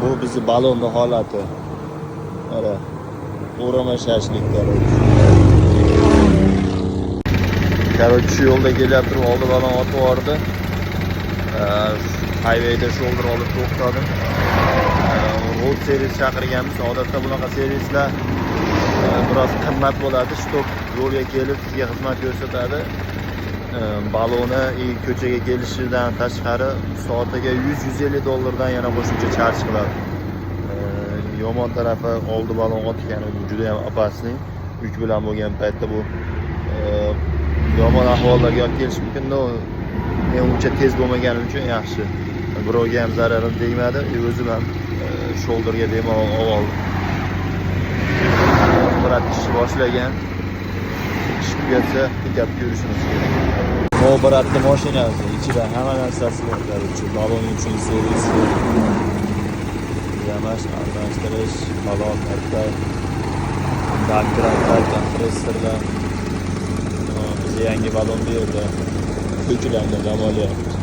Bu bizni balonning holati. Mana o'rama shashlik Короче, shu yo'lda kelyapti, oldi balon otib yubordi. Highwayda shoulder olib to'xtadim. Road servis chaqirganmiz. Odatda bunaqa servislar biroz qimmat bo'ladi. Stop yo'lga kelib sizga xizmat ko'rsatadi. Baloni ko'chaga kelishidan tashqari soatiga $100-150 yana qo'shimcha charj qiladi. Yomon tarafi oldi balon otgani juda ham opasniy. Yuk bilan bo'lgan paytda bu yomon ahvollarga olib kelishi mumkin-da. Men uncha tez bo'lmaganim uchun yaxshi. Birovga ham zararim tegmadi. O'zim ham shoulderga bemalol oldim. Brat ishni boshlagan. Ish tugatsa pikap ko'rishimiz kerak. Bu bratni mashinasi, ichida hamma narsasi bor. Balon uchun servis, yamash, almashtirish, balon katta, daktarlar, kompressorlar. Bize yangi balon berdi. Ko'chalarni dam olyapti.